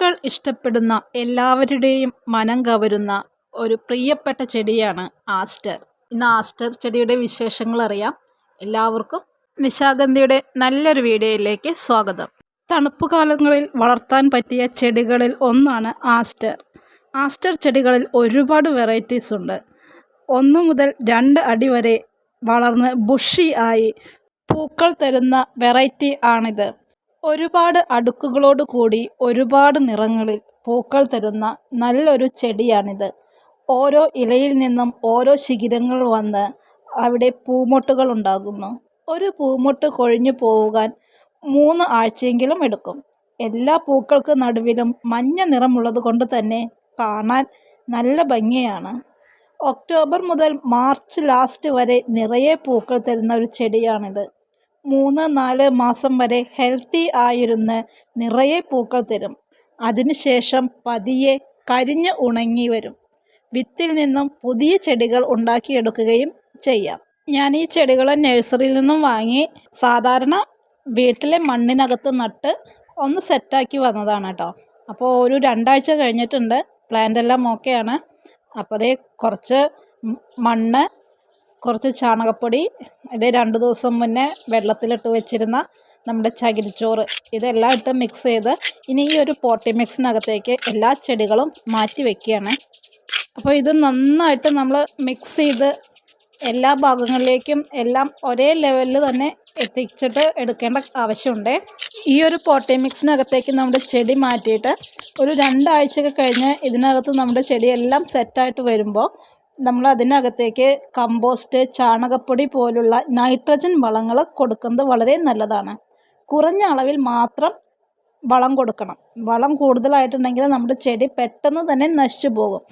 പൂക്കൾ ഇഷ്ടപ്പെടുന്ന എല്ലാവരുടെയും മനം കവരുന്ന ഒരു പ്രിയപ്പെട്ട ചെടിയാണ് ആസ്റ്റർ. ഇന്ന് ആസ്റ്റർ ചെടിയുടെ വിശേഷങ്ങൾ അറിയാം. എല്ലാവർക്കും നിശാഗന്ധിയുടെ നല്ലൊരു വീഡിയോയിലേക്ക് സ്വാഗതം. തണുപ്പ് കാലങ്ങളിൽ വളർത്താൻ പറ്റിയ ചെടികളിൽ ഒന്നാണ് ആസ്റ്റർ. ആസ്റ്റർ ചെടികളിൽ ഒരുപാട് വെറൈറ്റീസ് ഉണ്ട്. 1 മുതൽ 2 അടി വരെ വളർന്ന് ബുഷി ആയി പൂക്കൾ തരുന്ന വെറൈറ്റി ആണിത്. ഒരുപാട് അടുക്കുകളോട് കൂടി ഒരുപാട് നിറങ്ങളിൽ പൂക്കൾ തരുന്ന നല്ലൊരു ചെടിയാണിത്. ഓരോ ഇലയിൽ നിന്നും ഓരോ ശിഖിരങ്ങൾ വന്ന് അവിടെ പൂമൊട്ടുകൾ ഉണ്ടാകുന്നു. ഒരു പൂമൊട്ട് കൊഴിഞ്ഞു പോകാൻ 3 ആഴ്ചയെങ്കിലും എടുക്കും. എല്ലാ പൂക്കൾക്ക് നടുവിലും മഞ്ഞ നിറമുള്ളത് കൊണ്ട് തന്നെ കാണാൻ നല്ല ഭംഗിയാണ്. ഒക്ടോബർ മുതൽ മാർച്ച് ലാസ്റ്റ് വരെ നിറയെ പൂക്കൾ തരുന്ന ഒരു ചെടിയാണിത്. 3-4 മാസം വരെ ഹെൽത്തി ആയിരുന്ന് നിറയെ പൂക്കൾ തരും. അതിനുശേഷം പതിയെ കരിഞ്ഞ് ഉണങ്ങി വരും. വിത്തിൽ നിന്നും പുതിയ ചെടികൾ ഉണ്ടാക്കിയെടുക്കുകയും ചെയ്യാം. ഞാൻ ഈ ചെടികൾ നഴ്സറിയിൽ നിന്നും വാങ്ങി സാധാരണ വീട്ടിലെ മണ്ണിനകത്ത് നട്ട് ഒന്ന് സെറ്റാക്കി വന്നതാണ് കേട്ടോ. അപ്പോൾ ഒരു 2 ആഴ്ച കഴിഞ്ഞിട്ടുണ്ട്. പ്ലാന്റ് എല്ലാം ഓക്കെയാണ്. അപ്പോൾ അതേ കുറച്ച് മണ്ണ്, കുറച്ച് ചാണകപ്പൊടി, ഇത് 2 ദിവസം മുന്നേ വെള്ളത്തിലിട്ട് വെച്ചിരുന്ന നമ്മുടെ ചകിരിച്ചോറ്, ഇതെല്ലാം ഇട്ട് മിക്സ് ചെയ്ത് ഇനി ഈ ഒരു പോട്ടി മിക്സിനകത്തേക്ക് എല്ലാ ചെടികളും മാറ്റി വെക്കുകയാണ്. അപ്പോൾ ഇത് നന്നായിട്ട് നമ്മൾ മിക്സ് ചെയ്ത് എല്ലാ ഭാഗങ്ങളിലേക്കും എല്ലാം ഒരേ ലെവലിൽ തന്നെ എത്തിച്ചിട്ട് എടുക്കേണ്ട ആവശ്യമുണ്ട്. ഈ ഒരു പോട്ടി മിക്സിനകത്തേക്ക് നമ്മുടെ ചെടി മാറ്റിയിട്ട് ഒരു 2 ആഴ്ചയൊക്കെ കഴിഞ്ഞ് ഇതിനകത്ത് നമ്മുടെ ചെടിയെല്ലാം സെറ്റായിട്ട് വരുമ്പോൾ നമ്മൾ അതിനകത്തേക്ക് കമ്പോസ്റ്റ്, ചാണകപ്പൊടി പോലുള്ള നൈട്രജൻ വളങ്ങൾ കൊടുക്കുന്നത് വളരെ നല്ലതാണ്. കുറഞ്ഞ അളവിൽ മാത്രം വളം കൊടുക്കണം. വളം കൂടുതലായിട്ടുണ്ടെങ്കിൽ നമ്മുടെ ചെടി പെട്ടെന്ന് തന്നെ നശിച്ചു പോകും.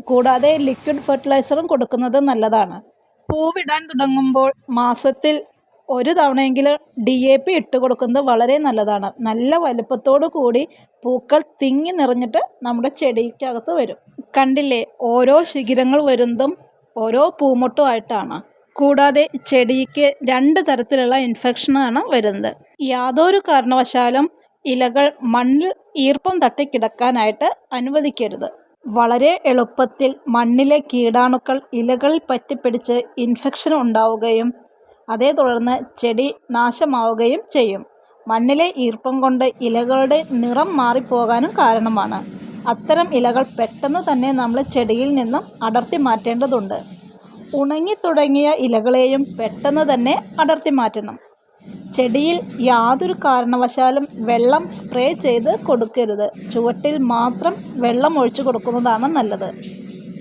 കൂടാതെ ലിക്വിഡ് ഫെർട്ടിലൈസറും കൊടുക്കുന്നത് നല്ലതാണ്. പൂവിടാൻ തുടങ്ങുമ്പോൾ മാസത്തിൽ 1 തവണയെങ്കിലും DAP ഇട്ട് കൊടുക്കുന്നത് വളരെ നല്ലതാണ്. നല്ല വലുപ്പത്തോടു കൂടി പൂക്കൾ തിങ്ങി നിറഞ്ഞിട്ട് നമ്മുടെ ചെടിക്കകത്ത് വരും. കണ്ടില്ലേ, ഓരോ ശിഖിരങ്ങൾ വരുന്നതും ഓരോ പൂമൊട്ടുമായിട്ടാണ്. കൂടാതെ ചെടിക്ക് 2 തരത്തിലുള്ള ഇൻഫെക്ഷനാണ് വരുന്നത്. യാതൊരു കാരണവശാലും ഇലകൾ മണ്ണിൽ ഈർപ്പം തട്ടിക്കിടക്കാനായിട്ട് അനുവദിക്കരുത്. വളരെ എളുപ്പത്തിൽ മണ്ണിലെ കീടാണുക്കൾ ഇലകളിൽ പറ്റിപ്പിടിച്ച് ഇൻഫെക്ഷൻ ഉണ്ടാവുകയും അതേ തുടർന്ന് ചെടി നാശമാവുകയും ചെയ്യും. മണ്ണിലെ ഈർപ്പം കൊണ്ട് ഇലകളുടെ നിറം മാറിപ്പോകാനും കാരണമാണ്. അത്തരം ഇലകൾ പെട്ടെന്ന് തന്നെ നമ്മൾ ചെടിയിൽ നിന്നും അടർത്തി മാറ്റേണ്ടതുണ്ട്. ഉണങ്ങി തുടങ്ങിയ ഇലകളെയും പെട്ടെന്ന് തന്നെ അടർത്തി മാറ്റണം. ചെടിയിൽ യാതൊരു കാരണവശാലും വെള്ളം സ്പ്രേ ചെയ്ത് കൊടുക്കരുത്. ചുവട്ടിൽ മാത്രം വെള്ളം ഒഴിച്ചു കൊടുക്കുന്നതാണ് നല്ലത്.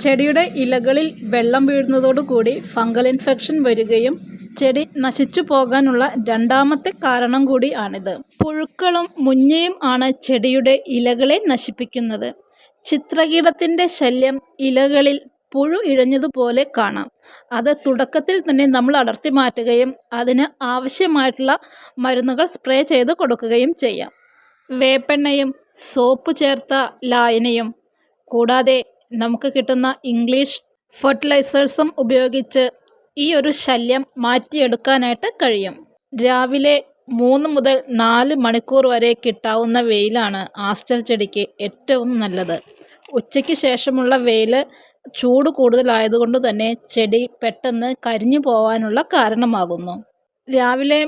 ചെടിയുടെ ഇലകളിൽ വെള്ളം വീഴുന്നതോടുകൂടി ഫംഗൽ ഇൻഫെക്ഷൻ വരികയും ചെടി നശിച്ചു പോകാനുള്ള 2ാമത്തെ കാരണം കൂടി ആണിത്. പുഴുക്കളും മുഞ്ഞയും ആണ് ചെടിയുടെ ഇലകളെ നശിപ്പിക്കുന്നത്. ചിത്രകീടത്തിൻ്റെ ശല്യം ഇലകളിൽ പുഴു ഇഴഞ്ഞതുപോലെ കാണാം. അത് തുടക്കത്തിൽ തന്നെ നമ്മൾ അടർത്തി മാറ്റുകയും അതിന് ആവശ്യമായിട്ടുള്ള മരുന്നുകൾ സ്പ്രേ ചെയ്ത് കൊടുക്കുകയും ചെയ്യാം. വേപ്പെണ്ണയും സോപ്പ് ചേർത്ത ലായനിയും കൂടാതെ നമുക്ക് കിട്ടുന്ന ഇംഗ്ലീഷ് ഫെർട്ടിലൈസേഴ്സും ഉപയോഗിച്ച് ഈ ഒരു ശല്യം മാറ്റിയെടുക്കാനായിട്ട് കഴിയും. രാവിലെ 3 മുതൽ 4 മണിക്കൂർ വരെ കിട്ടാവുന്ന വെയിലാണ് ആസ്റ്റർ ചെടിക്ക് ഏറ്റവും നല്ലത്. ഉച്ചയ്ക്ക് ശേഷമുള്ള വെയിൽ ചൂട് കൂടുതലായതുകൊണ്ട് തന്നെ ചെടി പെട്ടെന്ന് കരിഞ്ഞു പോകാനുള്ള കാരണമാകുന്നു. രാവിലെ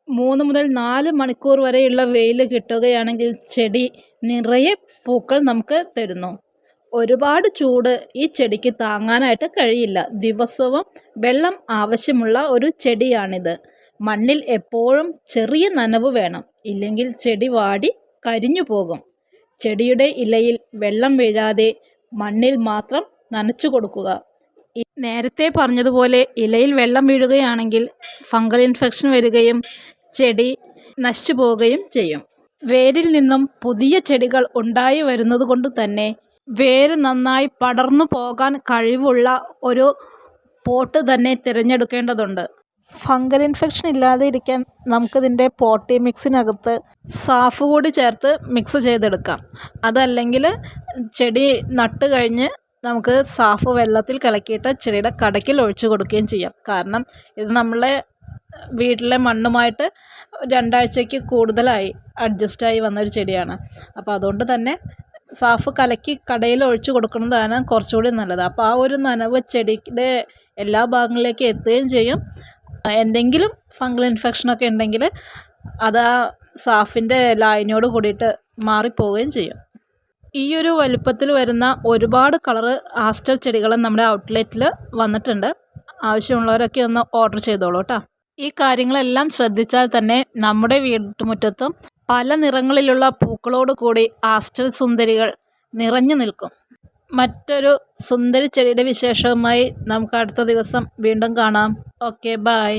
3 മുതൽ 4 മണിക്കൂർ വരെയുള്ള വെയിൽ കിട്ടുകയാണെങ്കിൽ ചെടി നിറയെ പൂക്കൾ നമുക്ക് തരുന്നു. ഒരുപാട് ചൂട് ഈ ചെടിക്ക് താങ്ങാനായിട്ട് കഴിയില്ല. ദിവസവും വെള്ളം ആവശ്യമുള്ള ഒരു ചെടിയാണിത്. മണ്ണിൽ എപ്പോഴും ചെറിയ നനവ് വേണം, ഇല്ലെങ്കിൽ ചെടി വാടി കരിഞ്ഞു പോകും. ചെടിയുടെ ഇലയിൽ വെള്ളം വീഴാതെ മണ്ണിൽ മാത്രം നനച്ചു കൊടുക്കുക. നേരത്തെ പറഞ്ഞതുപോലെ ഇലയിൽ വെള്ളം വീഴുകയാണെങ്കിൽ ഫംഗൽ ഇൻഫെക്ഷൻ വരികയും ചെടി നശിച്ചു പോവുകയും ചെയ്യും. വേരിൽ നിന്നും പുതിയ ചെടികൾ ഉണ്ടായി വരുന്നത് കൊണ്ട് തന്നെ വേര് നന്നായി പടർന്നു പോകാൻ കഴിവുള്ള ഒരു പോട്ട് തന്നെ തിരഞ്ഞെടുക്കേണ്ടതുണ്ട്. ഫംഗൽ ഇൻഫെക്ഷൻ ഇല്ലാതെ ഇരിക്കാൻ നമുക്കിതിൻ്റെ പോട്ടി മിക്സിനകത്ത് സാഫ് കൂടി ചേർത്ത് മിക്സ് ചെയ്തെടുക്കാം. അതല്ലെങ്കിൽ ചെടി നട്ട് കഴിഞ്ഞ് നമുക്ക് സാഫ് വെള്ളത്തിൽ കലക്കിയിട്ട് ചെടിയുടെ കടയ്ക്കിൽ ഒഴിച്ചു കൊടുക്കുകയും ചെയ്യാം. കാരണം ഇത് നമ്മളെ വീട്ടിലെ മണ്ണുമായിട്ട് 2 ആഴ്ചയ്ക്ക് കൂടുതലായി അഡ്ജസ്റ്റായി വന്നൊരു ചെടിയാണ്. അപ്പോൾ അതുകൊണ്ട് തന്നെ സാഫ് കലക്കി കടയിൽ ഒഴിച്ചു കൊടുക്കുന്നതാണ് കുറച്ചുകൂടി നല്ലത്. അപ്പോൾ ആ ഒരു നനവ് ചെടിയുടെ എല്ലാ ഭാഗങ്ങളിലേക്കും എത്തുകയും ചെയ്യും. എന്തെങ്കിലും ഫംഗൽ ഇൻഫെക്ഷനൊക്കെ ഉണ്ടെങ്കിൽ അത് ആ സാഫിൻ്റെ ലായനിയോട് കൂടിയിട്ട് മാറിപ്പോവുകയും ചെയ്യും. ഈ ഒരു വലുപ്പത്തിൽ വരുന്ന ഒരുപാട് കളറ് ആസ്റ്റർ ചെടികൾ നമ്മുടെ ഔട്ട്ലെറ്റിൽ വന്നിട്ടുണ്ട്. ആവശ്യമുള്ളവരൊക്കെ ഒന്ന് ഓർഡർ ചെയ്തോളൂ കേട്ടോ. ഈ കാര്യങ്ങളെല്ലാം ശ്രദ്ധിച്ചാൽ തന്നെ നമ്മുടെ വീട്ടുമുറ്റത്തും പല നിറങ്ങളിലുള്ള പൂക്കളോട് കൂടി ആസ്റ്റർ സുന്ദരികൾ നിറഞ്ഞു നിൽക്കും. മറ്റൊരു സുന്ദരി ചെടിയുടെ വിശേഷവുമായി നമുക്ക് അടുത്ത ദിവസം വീണ്ടും കാണാം. Okay, by.